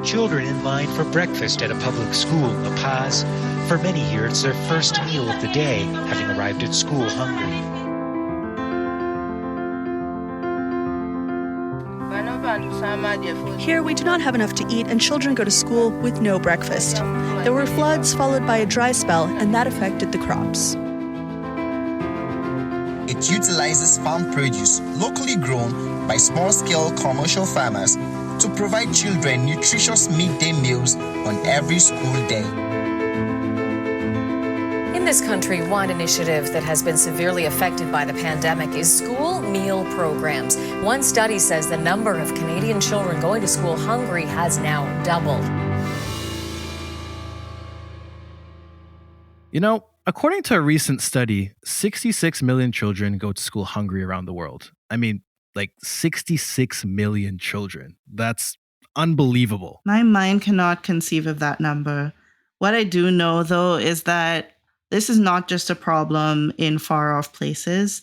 children in line for breakfast at a public school, La Paz. For many here, it's their first meal of the day, having arrived at school hungry. Here, we do not have enough to eat, and children go to school with no breakfast. There were floods followed by a dry spell, and that affected the crops. It utilizes farm produce locally grown by small-scale commercial farmers to provide children nutritious midday meals on every school day. In this country, one initiative that has been severely affected by the pandemic is school meal programs. One study says the number of Canadian children going to school hungry has now doubled. You know, according to a recent study, 66 million children go to school hungry around the world. I mean, like 66 million children. That's unbelievable. My mind cannot conceive of that number. What I do know, though, is that this is not just a problem in far-off places.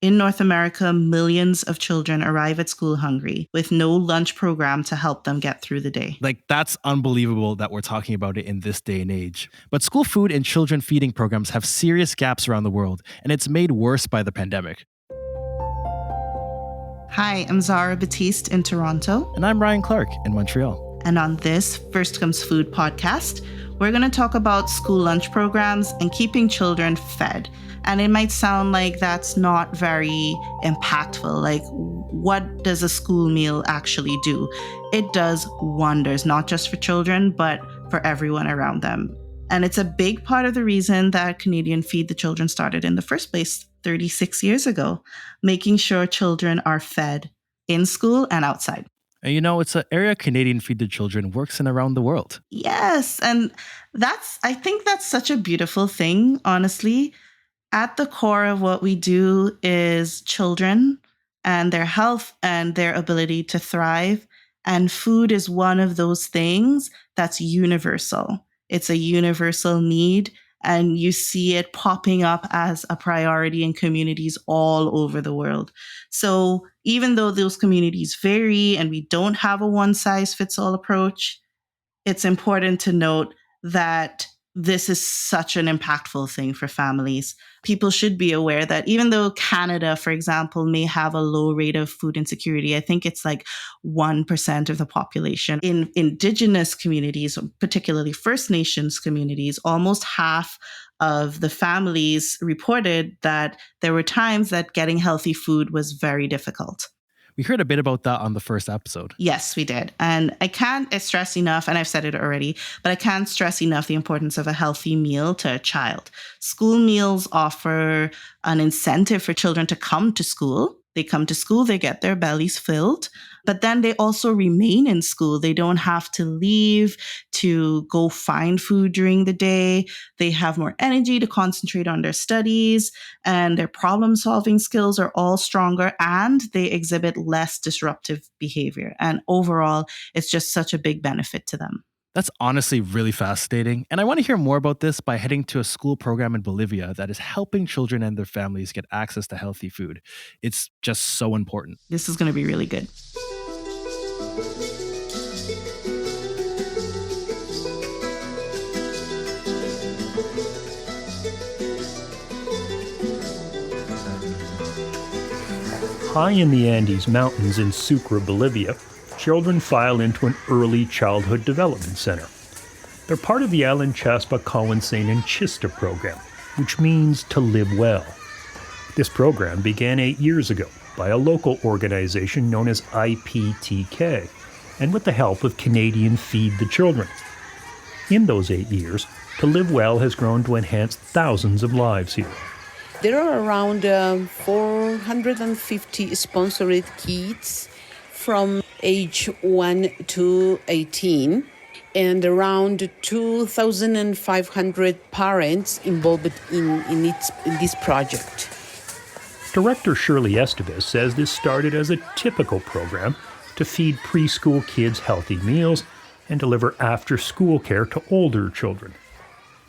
In North America, millions of children arrive at school hungry with no lunch program to help them get through the day. Like, that's unbelievable that we're talking about it in this day and age. But school food and children feeding programs have serious gaps around the world, and it's made worse by the pandemic. Hi, I'm Zara Batiste in Toronto. And I'm Ryan Clark in Montreal. And on this First Comes Food podcast, we're going to talk about school lunch programs and keeping children fed. And it might sound like that's not very impactful. Like, what does a school meal actually do? It does wonders, not just for children, but for everyone around them. And it's a big part of the reason that Canadian Feed the Children started in the first place 36 years ago, making sure children are fed in school and outside. And you know, it's an area Canadian Feed the Children works in around the world. Yes, and I think that's such a beautiful thing, honestly. At the core of what we do is children and their health and their ability to thrive. And food is one of those things that's universal. It's a universal need. And you see it popping up as a priority in communities all over the world. So even though those communities vary and we don't have a one-size-fits-all approach, it's important to note that this is such an impactful thing for families. People should be aware that even though Canada, for example, may have a low rate of food insecurity, I think it's like 1% of the population. In Indigenous communities, particularly First Nations communities, almost half of the families reported that there were times that getting healthy food was very difficult. We heard a bit about that on the first episode. Yes, we did. And I can't stress enough, and I've said it already, but I can't stress enough the importance of a healthy meal to a child. School meals offer an incentive for children to come to school. They come to school, they get their bellies filled, but then they also remain in school. They don't have to leave to go find food during the day. They have more energy to concentrate on their studies, and their problem-solving skills are all stronger, and they exhibit less disruptive behavior. And overall, it's just such a big benefit to them. That's honestly really fascinating. And I want to hear more about this by heading to a school program in Bolivia that is helping children and their families get access to healthy food. It's just so important. This is going to be really good. High in the Andes Mountains in Sucre, Bolivia, children file into an early childhood development center. They're part of the Alan Chaspa Kawensain and Chista program, which means to live well. This program began 8 years ago by a local organization known as IPTK, and with the help of Canadian Feed the Children. In those 8 years, To Live Well has grown to enhance thousands of lives here. There are around 450 sponsored kids from age 1 to 18 and around 2,500 parents involved in this project. Director Shirley Estevez says this started as a typical program to feed preschool kids healthy meals and deliver after-school care to older children.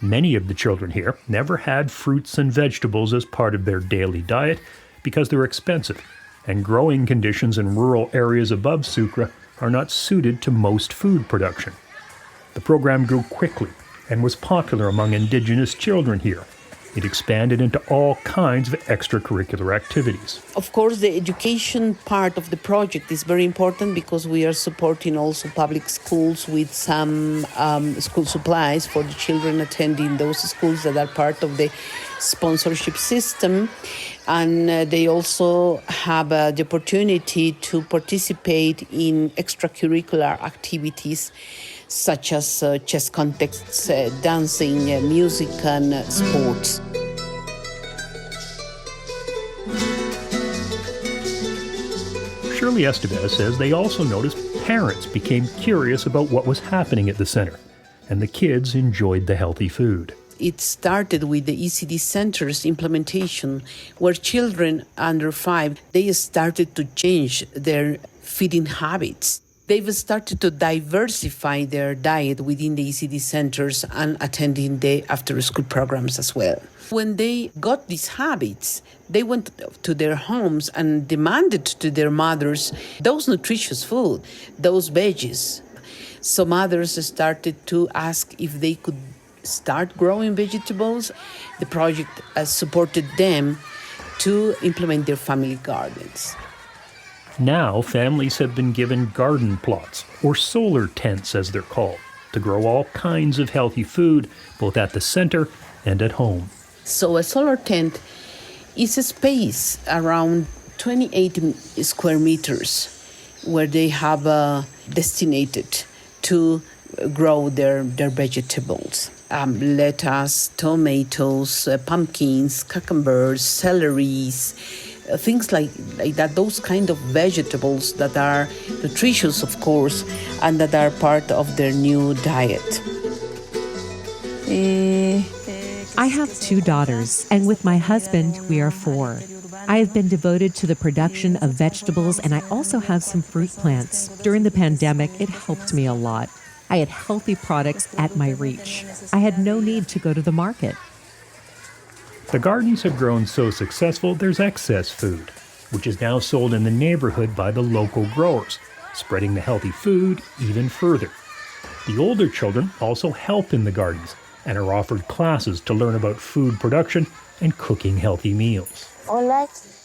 Many of the children here never had fruits and vegetables as part of their daily diet because they're expensive, and growing conditions in rural areas above Sucre are not suited to most food production. The program grew quickly and was popular among indigenous children here. It expanded into all kinds of extracurricular activities. Of course, the education part of the project is very important because we are supporting also public schools with some school supplies for the children attending those schools that are part of the sponsorship system. And they also have the opportunity to participate in extracurricular activities such as chess contests, dancing, music, and sports. Shirley Estevez says they also noticed parents became curious about what was happening at the center, and the kids enjoyed the healthy food. It started with the ECD centers implementation, where children under 5, they started to change their feeding habits. They've started to diversify their diet within the ECD centers and attending the after-school programs as well. When they got these habits, they went to their homes and demanded to their mothers those nutritious food, those veggies. So mothers started to ask if they could start growing vegetables. The project supported them to implement their family gardens. Now, families have been given garden plots, or solar tents as they're called, to grow all kinds of healthy food, both at the center and at home. So a solar tent is a space around 28 square meters where they have designated to grow their vegetables. Lettuce, tomatoes, pumpkins, cucumbers, celeries, things like that, those kind of vegetables that are nutritious, of course, and that are part of their new diet. I have 2 daughters, and with my husband, we are 4. I have been devoted to the production of vegetables, and I also have some fruit plants. During the pandemic, it helped me a lot. I had healthy products at my reach. I had no need to go to the market. The gardens have grown so successful, there's excess food, which is now sold in the neighborhood by the local growers, spreading the healthy food even further. The older children also help in the gardens and are offered classes to learn about food production and cooking healthy meals.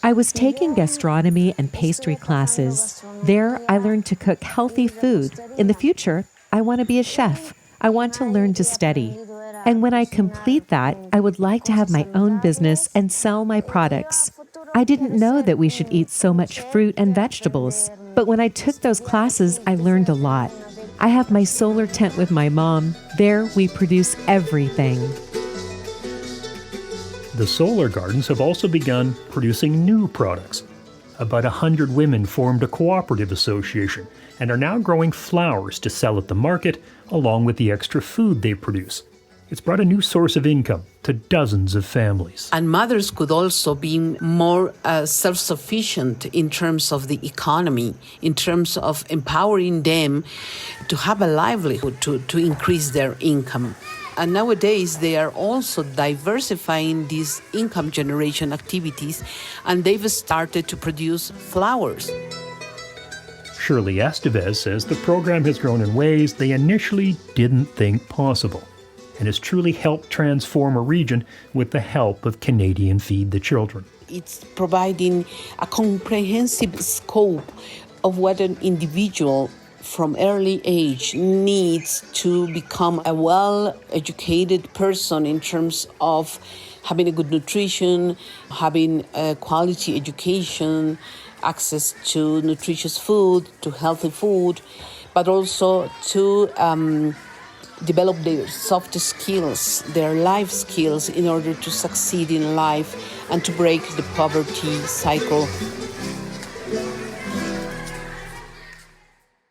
I was taking gastronomy and pastry classes. There, I learned to cook healthy food. In the future, I want to be a chef. I want to learn to study. And when I complete that, I would like to have my own business and sell my products. I didn't know that we should eat so much fruit and vegetables. But when I took those classes, I learned a lot. I have my solar tent with my mom. There, we produce everything. The solar gardens have also begun producing new products. About 100 women formed a cooperative association and are now growing flowers to sell at the market along with the extra food they produce. It's brought a new source of income to dozens of families. And mothers could also be more self-sufficient in terms of the economy, in terms of empowering them to have a livelihood, to increase their income. And nowadays, they are also diversifying these income generation activities, and they've started to produce flowers. Shirley Estevez says the program has grown in ways they initially didn't think possible, and has truly helped transform a region with the help of Canadian Feed the Children. It's providing a comprehensive scope of what an individual from early age needs to become a well-educated person in terms of having a good nutrition, having a quality education, access to nutritious food, to healthy food, but also to develop their soft skills, their life skills in order to succeed in life and to break the poverty cycle.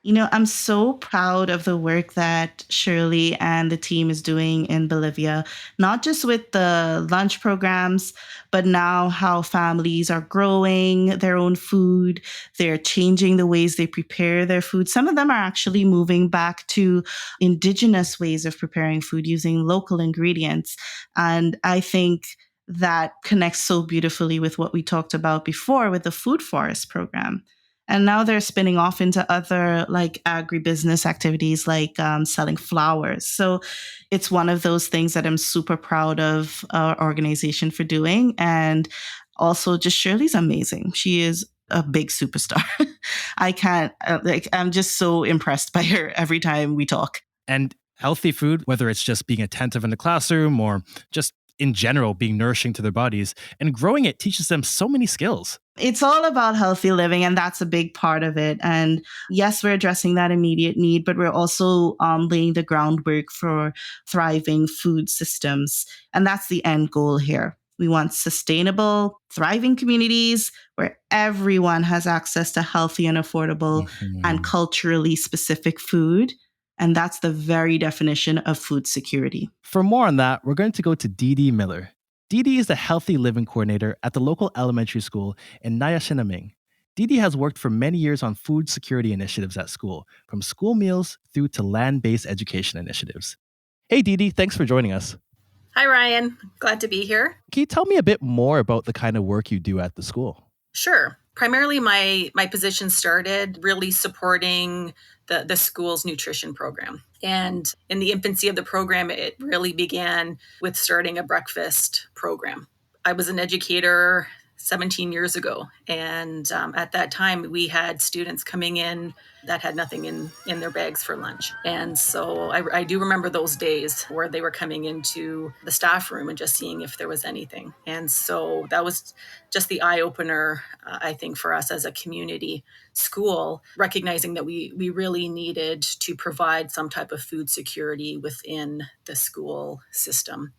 You know, I'm so proud of the work that Shirley and the team is doing in Bolivia, not just with the lunch programs, but now how families are growing their own food. They're changing the ways they prepare their food. Some of them are actually moving back to indigenous ways of preparing food using local ingredients. And I think that connects so beautifully with what we talked about before with the Food Forest program. And now they're spinning off into other like agribusiness activities like selling flowers. So it's one of those things that I'm super proud of our organization for doing. And also just Shirley's amazing. She is a big superstar. I can't, I'm just so impressed by her every time we talk. And healthy food, whether it's just being attentive in the classroom or just in general being nourishing to their bodies, and growing it teaches them so many skills. It's all about healthy living, and that's a big part of it. And yes, we're addressing that immediate need, but we're also laying the groundwork for thriving food systems. And that's the end goal here. We want sustainable, thriving communities where everyone has access to healthy and affordable and culturally specific food. And that's the very definition of food security. For more on that, we're going to go to Dee Dee Miller. Dee Dee is the Healthy Living Coordinator at the local elementary school in Nayashinaming. Dee Dee has worked for many years on food security initiatives at school, from school meals through to land-based education initiatives. Hey Dee Dee, thanks for joining us. Hi Ryan, glad to be here. Can you tell me a bit more about the kind of work you do at the school? Sure. Primarily my position started really supporting the school's nutrition program. And in the infancy of the program, it really began with starting a breakfast program. I was an educator 17 years ago. And at that time, we had students coming in that had nothing in their bags for lunch. And so I do remember those days where they were coming into the staff room and just seeing if there was anything. And so that was just the eye opener, I think, for us as a community school, recognizing that we really needed to provide some type of food security within the school system.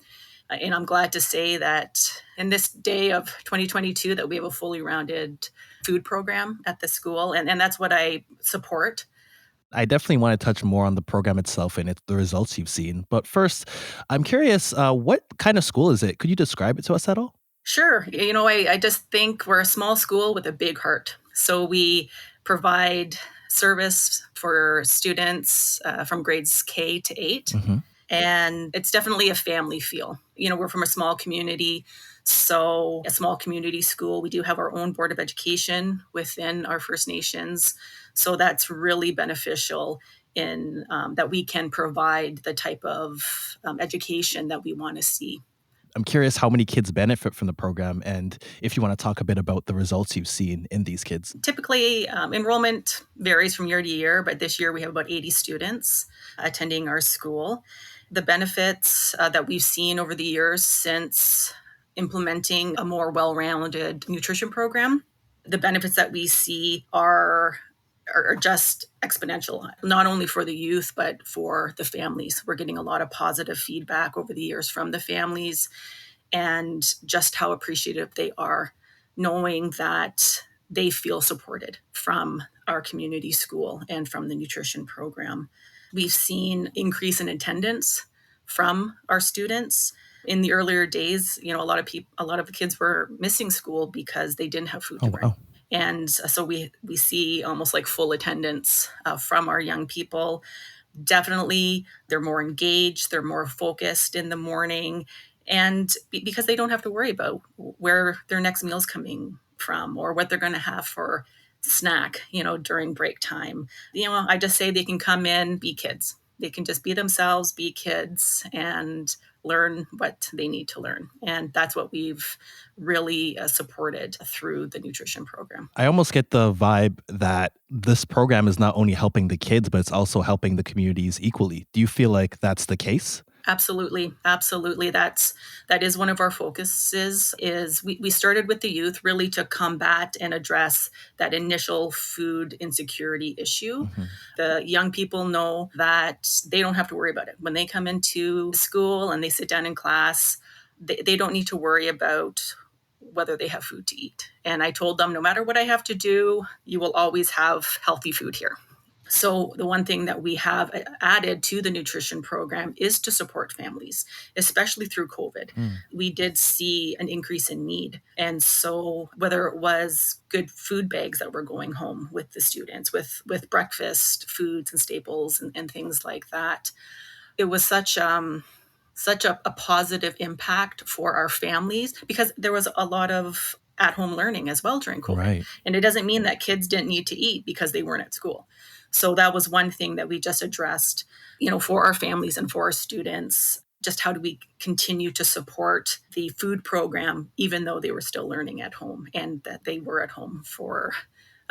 And I'm glad to say that in this day of 2022 that we have a fully rounded food program at the school. And that's what I support. I definitely want to touch more on the program itself and the results you've seen. But first, I'm curious, what kind of school is it? Could you describe it to us at all? Sure. I just think we're a small school with a big heart. So we provide service for students from grades K to 8. Mm-hmm. And it's definitely a family feel. We're from a small community, so a small community school. We do have our own Board of Education within our First Nations. So that's really beneficial in that we can provide the type of education that we want to see. I'm curious how many kids benefit from the program and if you want to talk a bit about the results you've seen in these kids. Typically, enrollment varies from year to year, but this year we have about 80 students attending our school. The benefits that we've seen over the years since implementing a more well-rounded nutrition program, the benefits that we see are just exponential, not only for the youth, but for the families. We're getting a lot of positive feedback over the years from the families and just how appreciative they are, knowing that they feel supported from our community school and from the nutrition program. We've seen increase in attendance from our students. In the earlier days, a lot of the kids were missing school because they didn't have food to bring. Wow. And so we see almost like full attendance from our young people. Definitely, they're more engaged, they're more focused in the morning, and because they don't have to worry about where their next meal's coming from or what they're going to have for snack, during break time. I just say they can come in, be kids. They can just be themselves, be kids, and learn what they need to learn. And that's what we've really supported through the nutrition program. I almost get the vibe that this program is not only helping the kids, but it's also helping the communities equally. Do you feel like that's the case? Absolutely. That is one of our focuses. Is we started with the youth really to combat and address that initial food insecurity issue. Mm-hmm. The young people know that they don't have to worry about it. When they come into school and they sit down in class, they don't need to worry about whether they have food to eat. And I told them, no matter what I have to do, you will always have healthy food here. So the one thing that we have added to the nutrition program is to support families, especially through COVID. We did see an increase in need. And so whether it was good food bags that were going home with the students, with breakfast foods and staples and things like that, it was such a positive impact for our families because there was a lot of at-home learning as well during COVID. Right. And it doesn't mean that kids didn't need to eat because they weren't at school. So that was one thing that we just addressed, for our families and for our students. Just how do we continue to support the food program, even though they were still learning at home and that they were at home for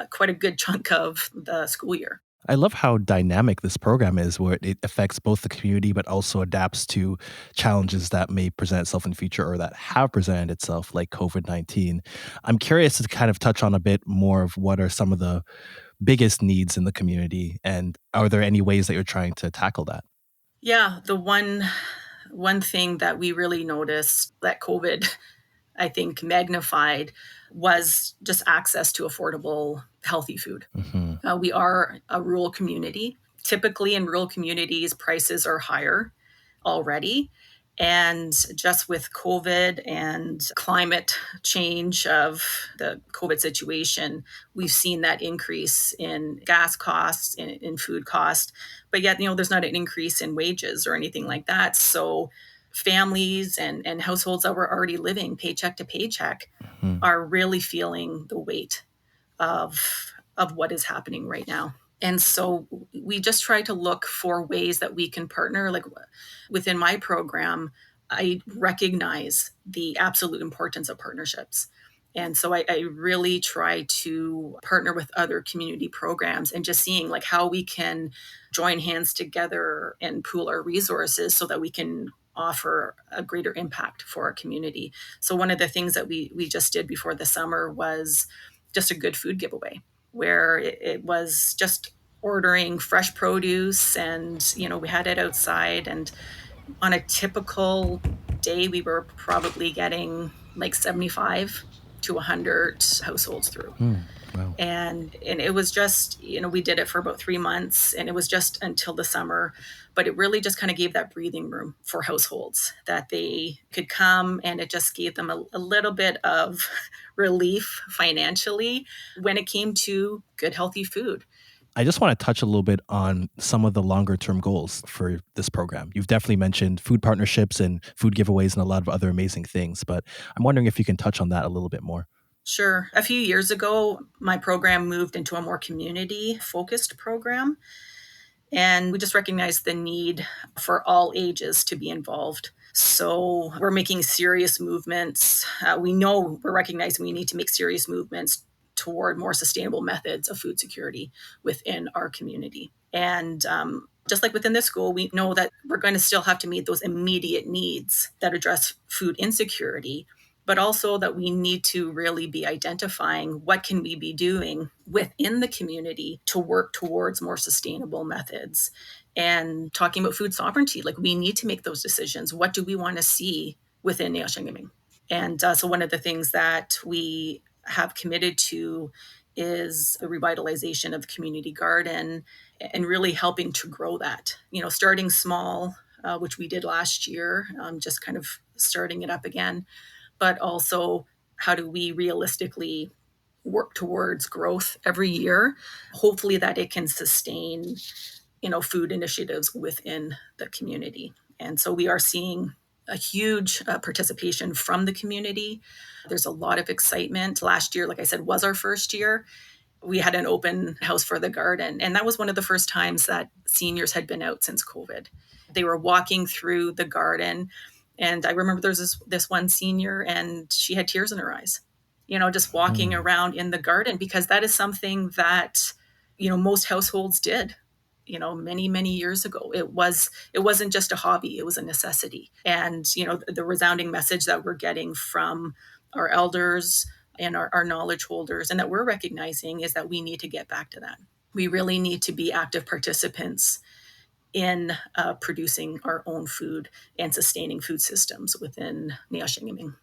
quite a good chunk of the school year. I love how dynamic this program is, where it affects both the community but also adapts to challenges that may present itself in the future or that have presented itself, like COVID-19. I'm curious to kind of touch on a bit more of what are some of the biggest needs in the community, and are there any ways that you're trying to tackle that? Yeah, the one thing that we really noticed that COVID, I think, magnified was just access to affordable, healthy food. We are a rural community. Typically in rural communities, prices are higher already. And just with COVID and climate change of the COVID situation, we've seen that increase in gas costs, in food cost. But yet, there's not an increase in wages or anything like that. So families and households that were already living paycheck to paycheck are really feeling the weight of what is happening right now. And so we just try to look for ways that we can partner. Like within my program, I recognize the absolute importance of partnerships. And so I really try to partner with other community programs and just seeing like how we can join hands together and pool our resources so that we can offer a greater impact for our community. So one of the things that we just did before the summer was just a good food giveaway, where it was just ordering fresh produce and, we had it outside. And on a typical day, we were probably getting like 75 to 100 households through. Wow. And it was just, we did it for about 3 months, and it was just until the summer. But it really just kind of gave that breathing room for households that they could come, and it just gave them a little bit of relief financially when it came to good, healthy food. I just want to touch a little bit on some of the longer term goals for this program. You've definitely mentioned food partnerships and food giveaways and a lot of other amazing things, but I'm wondering if you can touch on that a little bit more. Sure. A few years ago, my program moved into a more community-focused program, and we just recognized the need for all ages to be involved. So we're making serious movements. We're recognizing we need to make serious movements toward more sustainable methods of food security within our community. And just like within this school, we know that we're going to still have to meet those immediate needs that address food insecurity, but also that we need to really be identifying what can we be doing within the community to work towards more sustainable methods. And talking about food sovereignty, like we need to make those decisions. What do we want to see within Neoshingaming? And so one of the things that we have committed to is the revitalization of the community garden and really helping to grow that, starting small, which we did last year, just kind of starting it up again, but also how do we realistically work towards growth every year, hopefully that it can sustain, food initiatives within the community. And so we are seeing a huge participation from the community. There's a lot of excitement. Last year, like I said, was our first year. We had an open house for the garden, and that was one of the first times that seniors had been out since COVID. They were walking through the garden, and I remember there was this one senior, and she had tears in her eyes, just walking around in the garden, because that is something that, most households did. Many, many years ago. It wasn't just a hobby, it was a necessity. And, the resounding message that we're getting from our elders and our knowledge holders, and that we're recognizing, is that we need to get back to that. We really need to be active participants in producing our own food and sustaining food systems within Neoshingaming.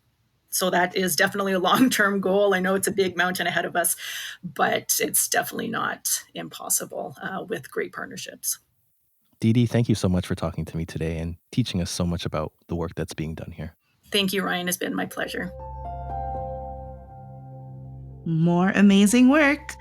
So that is definitely a long-term goal. I know it's a big mountain ahead of us, but it's definitely not impossible with great partnerships. Dee, thank you so much for talking to me today and teaching us so much about the work that's being done here. Thank you, Ryan. It's been my pleasure. More amazing work.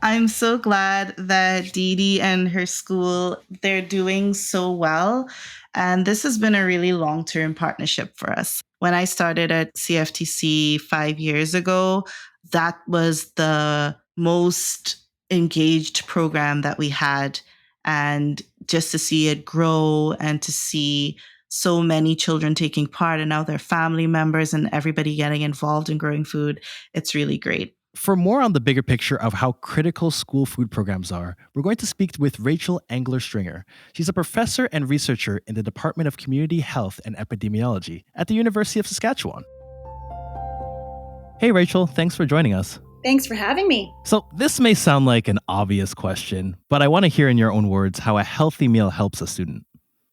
I'm so glad that Dee and her school, they're doing so well. And this has been a really long-term partnership for us. When I started at CFTC 5 years ago, that was the most engaged program that we had. And just to see it grow and to see so many children taking part and now their family members and everybody getting involved in growing food, it's really great. For more on the bigger picture of how critical school food programs are, we're going to speak with Rachel Engler-Stringer. She's a professor and researcher in the Department of Community Health and Epidemiology at the University of Saskatchewan. Hey, Rachel, thanks for joining us. Thanks for having me. So this may sound like an obvious question, but I want to hear in your own words how a healthy meal helps a student.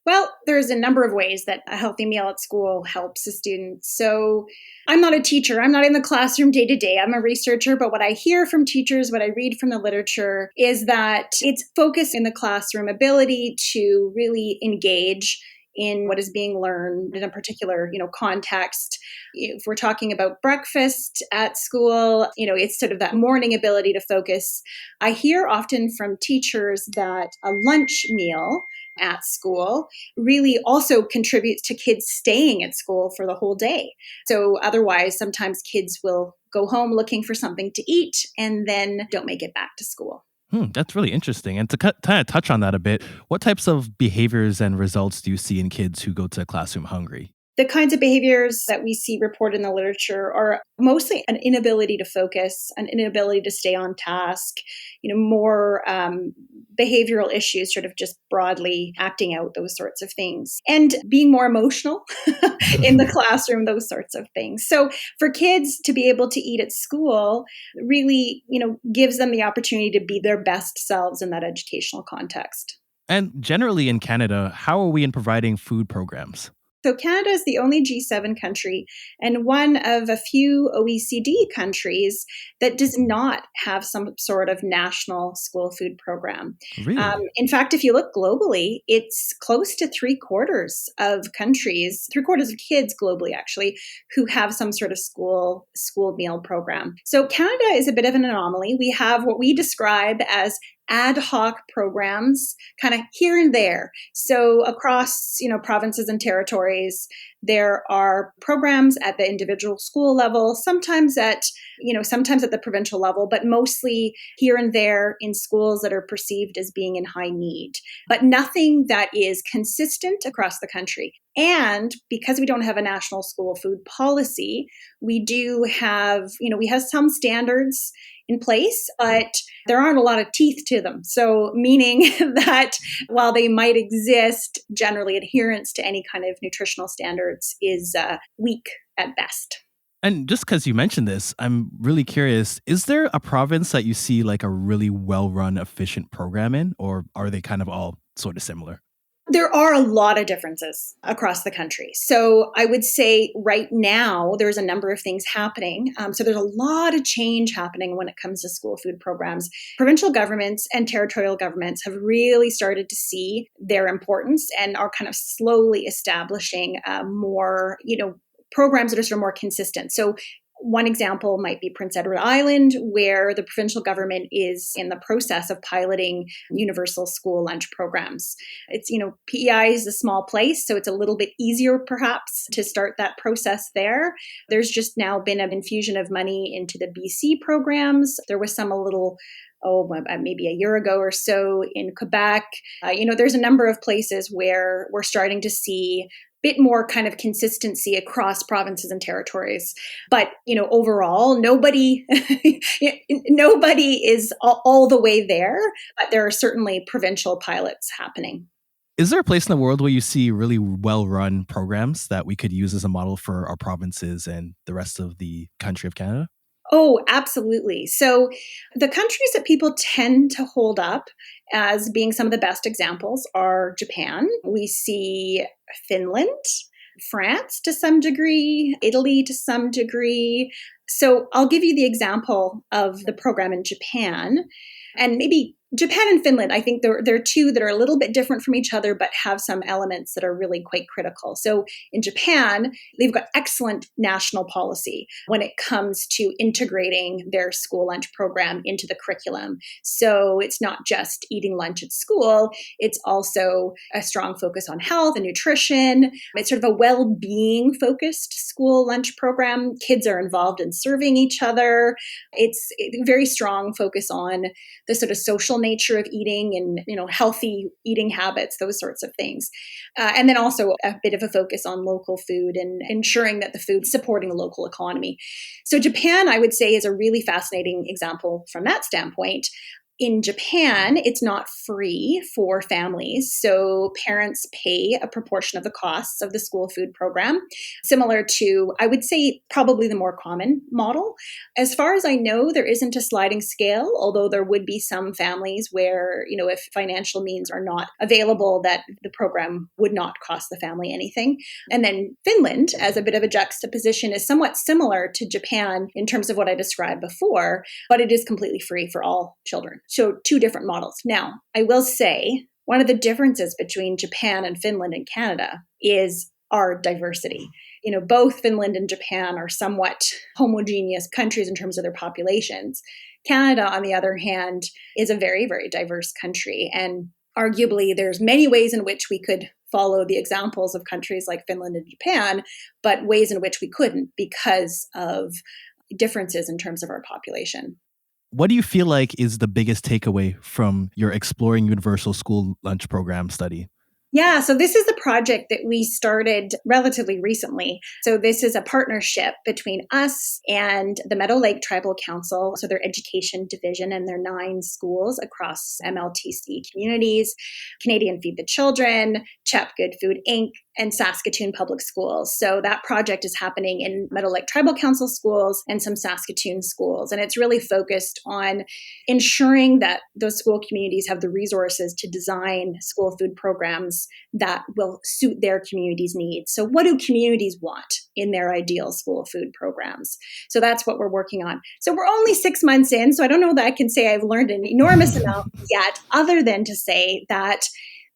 Well, there's a number of ways that a healthy meal at school helps a student. So I'm not a teacher. I'm not in the classroom day to day. I'm a researcher. But what I hear from teachers, what I read from the literature is that it's focused in the classroom ability to really engage in what is being learned in a particular, context. If we're talking about breakfast at school, it's sort of that morning ability to focus. I hear often from teachers that a lunch meal at school really also contributes to kids staying at school for the whole day. So otherwise, sometimes kids will go home looking for something to eat and then don't make it back to school. That's really interesting. And to kind of touch on that a bit, what types of behaviors and results do you see in kids who go to a classroom hungry? The kinds of behaviors that we see reported in the literature are mostly an inability to focus, an inability to stay on task, more behavioral issues, sort of just broadly acting out those sorts of things, and being more emotional in the classroom, those sorts of things. So for kids to be able to eat at school really, gives them the opportunity to be their best selves in that educational context. And generally in Canada, how are we in providing food programs? So Canada is the only G7 country and one of a few OECD countries that does not have some sort of national school food program. Really? In fact, if you look globally, it's close to 3/4 of countries, 3/4 of kids globally actually, who have some sort of school meal program. So Canada is a bit of an anomaly. We have what we describe as ad hoc programs kind of here and there. So across, provinces and territories, there are programs at the individual school level, sometimes at the provincial level, but mostly here and there in schools that are perceived as being in high need, but nothing that is consistent across the country. And because we don't have a national school food policy, we do have, we have some standards in place, but there aren't a lot of teeth to them. So meaning that while they might exist, generally adherence to any kind of nutritional standards is weak at best. And just because you mentioned this, I'm really curious, is there a province that you see like a really well-run, efficient program in, or are they kind of all sort of similar? There are a lot of differences across the country. So I would say right now, there's a number of things happening. So there's a lot of change happening when it comes to school food programs. Provincial governments and territorial governments have really started to see their importance and are kind of slowly establishing more, programs that are sort of more consistent. So one example might be Prince Edward Island, where the provincial government is in the process of piloting universal school lunch programs. It's, PEI is a small place, so it's a little bit easier perhaps to start that process there. There's just now been an infusion of money into the BC programs. There was some maybe a year ago or so in Quebec. There's a number of places where we're starting to see bit more kind of consistency across provinces and territories. But, overall, nobody is all the way there, but there are certainly provincial pilots happening. Is there a place in the world where you see really well-run programs that we could use as a model for our provinces and the rest of the country of Canada? Oh, absolutely. So the countries that people tend to hold up as being some of the best examples are Japan. We see Finland, France to some degree, Italy to some degree, So I'll give you the example of the program in Japan, and maybe Japan and Finland. I think they're two that are a little bit different from each other, but have some elements that are really quite critical. So in Japan, they've got excellent national policy when it comes to integrating their school lunch program into the curriculum. So it's not just eating lunch at school, it's also a strong focus on health and nutrition. It's sort of a well-being focused school lunch program. Kids are involved in serving each other. It's a very strong focus on the sort of social nature of eating and healthy eating habits, those sorts of things. And then also a bit of a focus on local food and ensuring that the food's supporting the local economy. So Japan, I would say, is a really fascinating example from that standpoint. In Japan, it's not free for families, so parents pay a proportion of the costs of the school food program, similar to, I would say, probably the more common model. As far as I know, there isn't a sliding scale, although there would be some families where, if financial means are not available, that the program would not cost the family anything. And then Finland, as a bit of a juxtaposition, is somewhat similar to Japan in terms of what I described before, but it is completely free for all children. So two different models. Now, I will say one of the differences between Japan and Finland and Canada is our diversity. Both Finland and Japan are somewhat homogeneous countries in terms of their populations. Canada, on the other hand, is a very, very diverse country. And arguably, there's many ways in which we could follow the examples of countries like Finland and Japan, but ways in which we couldn't because of differences in terms of our population. What do you feel like is the biggest takeaway from your Exploring Universal School Lunch Program study? Yeah, so this is the project that we started relatively recently. So this is a partnership between us and the Meadow Lake Tribal Council, so their education division and their 9 schools across MLTC communities, Canadian Feed the Children, CHEP Good Food Inc., and Saskatoon Public Schools. So that project is happening in Meadow Lake Tribal Council schools and some Saskatoon schools. And it's really focused on ensuring that those school communities have the resources to design school food programs that will suit their community's needs. So what do communities want in their ideal school food programs? So that's what we're working on. So we're only 6 months in, so I don't know that I can say I've learned an enormous amount yet, other than to say that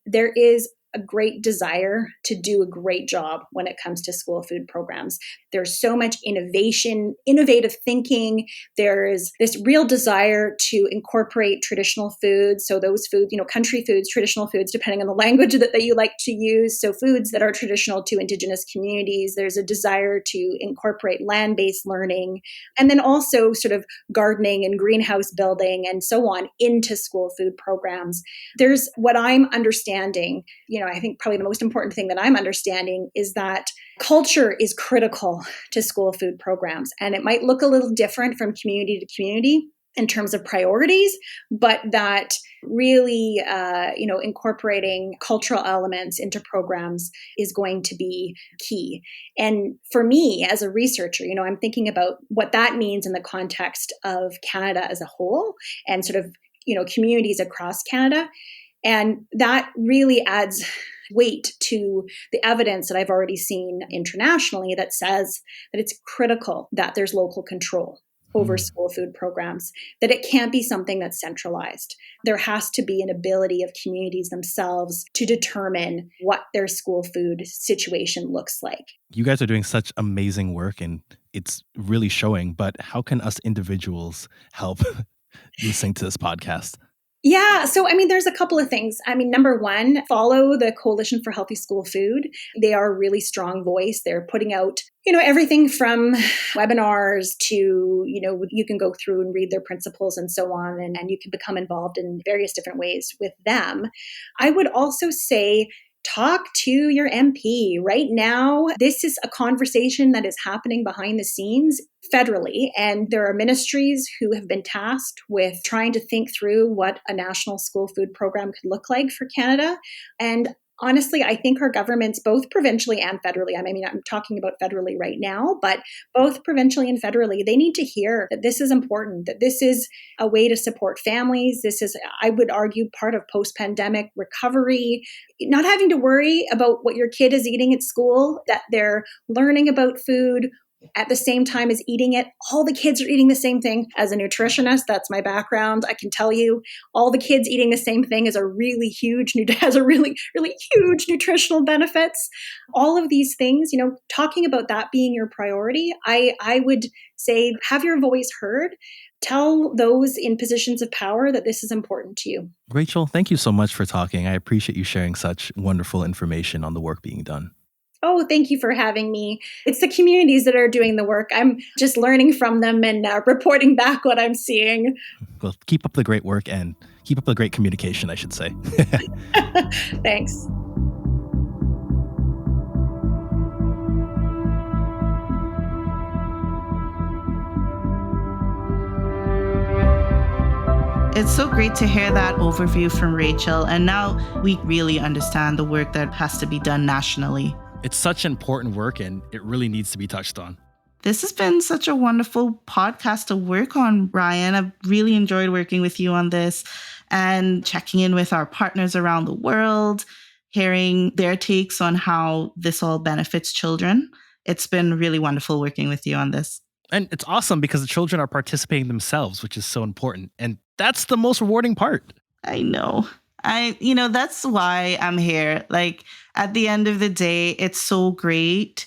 there is a great desire to do a great job when it comes to school food programs. There's so much innovation, innovative thinking. There is this real desire to incorporate traditional foods. So those foods, country foods, traditional foods, depending on the language that you like to use. So foods that are traditional to Indigenous communities. There's a desire to incorporate land-based learning, and then also sort of gardening and greenhouse building and so on into school food programs. There's what I'm understanding, I think probably the most important thing that I'm understanding is that culture is critical to school food programs. And it might look a little different from community to community in terms of priorities, but that really, incorporating cultural elements into programs is going to be key. And for me, as a researcher, I'm thinking about what that means in the context of Canada as a whole and sort of, communities across Canada. And that really adds weight to the evidence that I've already seen internationally that says that it's critical that there's local control over school food programs, that it can't be something that's centralized. There has to be an ability of communities themselves to determine what their school food situation looks like. You guys are doing such amazing work and it's really showing, but how can us individuals help listening to this podcast? Yeah. So, there's a couple of things. Number one, follow the Coalition for Healthy School Food. They are a really strong voice. They're putting out, everything from webinars to, you can go through and read their principles and so on, and you can become involved in various different ways with them. I would also say, talk to your MP. Right now, this is a conversation that is happening behind the scenes federally, and there are ministries who have been tasked with trying to think through what a national school food program could look like for Canada. And honestly, I think our governments, both provincially and federally, I'm talking about federally right now, but both provincially and federally, they need to hear that this is important, that this is a way to support families. This is, I would argue, part of post-pandemic recovery, not having to worry about what your kid is eating at school, that they're learning about food, at the same time as eating it. All the kids are eating the same thing. As a nutritionist, that's my background. I can tell you all the kids eating the same thing has a really huge nutritional benefits. All of these things, talking about that being your priority, I would say have your voice heard. Tell those in positions of power that this is important to you. Rachel, thank you so much for talking. I appreciate you sharing such wonderful information on the work being done. Oh, thank you for having me. It's the communities that are doing the work. I'm just learning from them and reporting back what I'm seeing. Well, keep up the great work and keep up the great communication, I should say. Thanks. It's so great to hear that overview from Rachel. And now we really understand the work that has to be done nationally. It's such important work and it really needs to be touched on. This has been such a wonderful podcast to work on, Ryan. I've really enjoyed working with you on this and checking in with our partners around the world, hearing their takes on how this all benefits children. It's been really wonderful working with you on this. And it's awesome because the children are participating themselves, which is so important. And that's the most rewarding part. I know. That's why I'm here. Like, at the end of the day, it's so great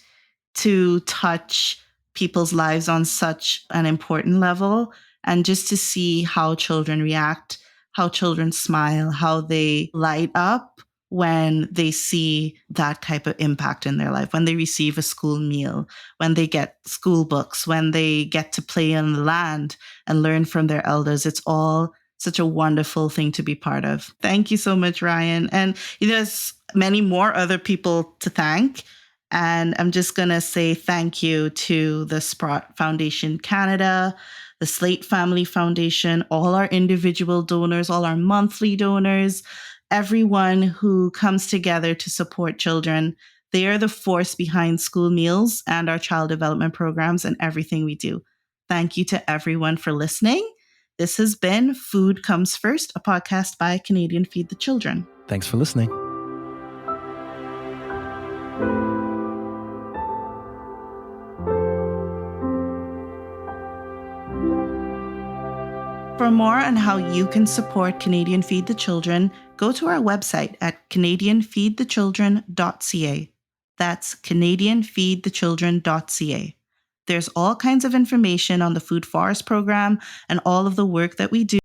to touch people's lives on such an important level and just to see how children react, how children smile, how they light up when they see that type of impact in their life, when they receive a school meal, when they get school books, when they get to play on the land and learn from their elders. It's all such a wonderful thing to be part of. Thank you so much, Ryan. And there's many more other people to thank. And I'm just going to say thank you to the Sprott Foundation Canada, the Slate Family Foundation, all our individual donors, all our monthly donors, everyone who comes together to support children. They are the force behind school meals and our child development programs and everything we do. Thank you to everyone for listening. This has been Food Comes First, a podcast by Canadian Feed the Children. Thanks for listening. For more on how you can support Canadian Feed the Children, go to our website at canadianfeedthechildren.ca. That's canadianfeedthechildren.ca. There's all kinds of information on the Food Forest program and all of the work that we do